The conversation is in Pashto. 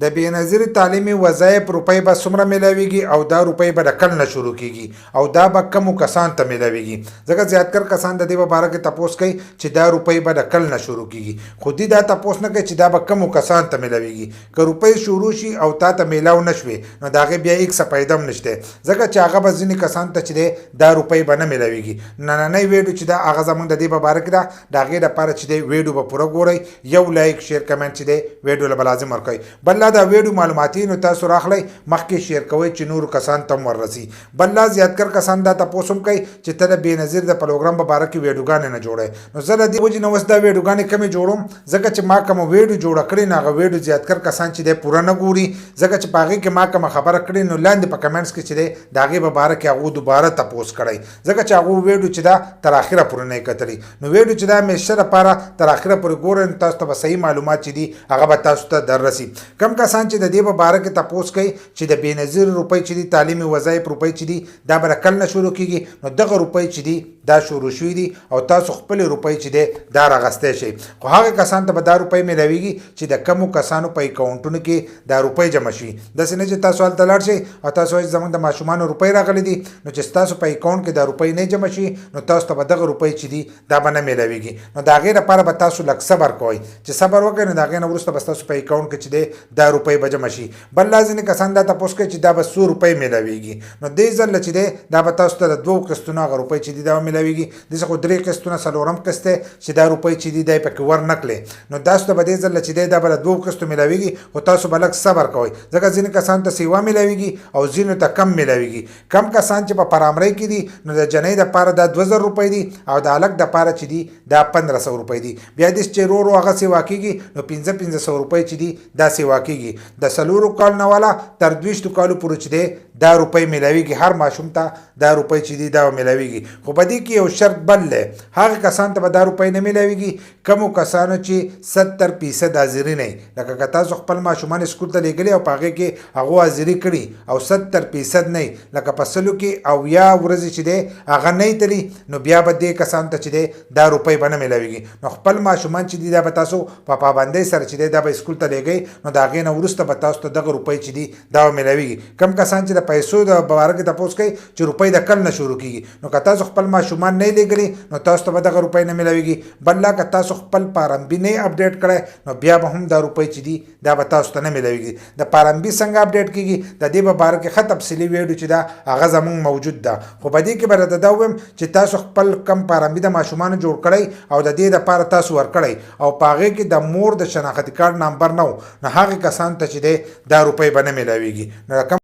د بېنظیر تعلیمي وظایف روپۍ به څومره میلاویږي او دا روپۍ به د کله نه شروع کیږي او دا به کمو کسانو ته میلاویږي ځکه زیاتکر کسان د دې په باره کې تپوس کوي چې دا روپۍ به د کله نه شروع کیږي خو دې دا تپوس نه کوي چې دا به کمو کسانو ته میلاویږي که روپۍ شروع شي او تا ته میلاو نه شوې نو د هغې بیا هېڅ فایده هم نشته ځکه چې هغه به ځینې کسانو ته چې دی دا روپۍ به نه میلاویږي نننۍ ویډیو چې ده هغه زموږ د دې په باره کې ده د هغې دپاره چې دی ویډیو به پوره ګورئ یو لایک شیر کمنټ چې دی ویډیو له به لازم ورکوئ بل دا ویډیو معلوماتي نو تاسو راخلی مخکې شیر کوئ چې نورو کسانو ته هم وررسي بل لا زیاتکر کسان دا تپوس هم کوي چې ته د بېنظیر د پروګرام په باره کې ویډیوګانې نه جوړوې نو زه د دې وجې نه اوس دا ویډیوګانې کمې جوړوم ځکه چې ما کومه ویډیو جوړه کړې نو هغه ویډیو زیاتکر کسان چې دی پوره نه ګوري ځکه چې په هغې کې ما کومه خبره کړې نو لاندې په کمنټس کې چې دی د هغې په باره کې هغو دوباره تپوس کړی ځکه چې هغو ویډیو چې ده تر اخره پورې نه یې کتلي نو ویډیو چې ده همیشه دپاره تر اخره پورې ګورئ نو تاسو ته به صحیح معلومات چې دي هغه به تاسو ته در رسي کم کسان چې د دې په باره کې تپوس کوي چې د بېنظیر روپۍ چې دي تعلیمي وظایف روپۍ چې دي دا به د کله نه شروع کیږي نو دغه روپۍ چې دي دا شروع شوي دي او تاسو خپلې روپۍ چې دی دا راغستی شئ خو هغه کسانو ته به دا روپۍ میلاویږي چې د کمو کسانو په اکاونټونو کې دا روپۍ جمع شي داسې نه چې تاسو هلته لاړ شئ او تاسو وایئ زموږ د ماشومانو روپۍ راغلي دي نو چې ستاسو په اکاونټ کې دا روپۍ نه جمع شي نو تاسو ته به دغه روپۍ چې دي دا به نه میلاویږي نو د هغې لپاره به تاسو لږ صبر کوئ چې صبر وکړئ نو د هغې نه وروسته به ستاسو په اکاونټ کې چې دی دا روپۍ به جمع شي بل لا ځینې کسان دا تپوس کوي چې دا به څو روپۍ میلاویږي نو دې ځل چې دی دا به تاسو ته د دوو قسطونو هغه روپۍ چې دي دا به میلاویږي داسې خو درې قسطونه څلورم قسط دی چې دا روپۍ چې دي دا یې پکې ور نه کړې نو تاسو ته به دې ځل چې دی دا به د دوو قسطو میلاویږي خو تاسو به لږ صبر کوئ ځکه ځینې کسانو ته سیوا میلاویږي او ځینو ته کم میلاویږي کم کسان چې په پرامرۍ کې دي نو د جنۍ دپاره دا 2000 روپۍ دي او د هلک دپاره چې دي دا 1500 روپۍ دي بیا داسې چې ورو ورو هغه سیوا کېږي نو 1500 روپۍ چې دي دا سیوا کېږي د 4 کال نه والا تر 20 کالو پورې چې دی دا روپۍ میلاویږي هر ماشوم ته دا روپۍ چې دي دا میلاویږي خو په دې کې یو شرط بل دی هغه کسان ته به دا روپۍ نه میلاویږي کمو کسانو چې 70% حاضري نه لکه که تاسو خپل ماشومان اسکول ته لیږلي او په هغې کې هغو حاضري کړي او 70% نه لکه په سلو کې 80 ورځې چې دی هغه نه تلي نو بیا به دې کسانو ته چې دی دا روپۍ به نه میلاویږي نو خپل ماشومان چې دي دا به تاسو په پابندۍ سره چې دی دا به اسکول ته لیږئ نو د هغې نه وروسته به تاسو ته دغه روپۍ چې دي دا به میلاویږي کم کسان چې د پیسو د باره کې تپوس کوي چې روپۍ د کله نه شروع کېږي نو که تاسو خپل ماشومان نه لیږلي نو تاسو ته به دغه روپۍ نه میلاویږي بل لا که تاسو خپل پارمبي نه اپډیټ کړی نو بیا به هم دا روپۍ چې دي دا به تاسو ته نه میلاویږي د پارمبي څنګه اپډیټ کېږي د دې په باره کې ښه تفصیلي ویډیو چې ده هغه زموږ موجود ده خو په دې کې به راته دا ووایم چې تاسو خپل کم پارمبي د ماشومانو جوړ کړی او د دې دپاره تاسو ورکړی او په هغې کې د مور د شناختي کارډ نمبر نه و نو هغې کسانو ته چې دی دا روپۍ به نه میلاویږي نو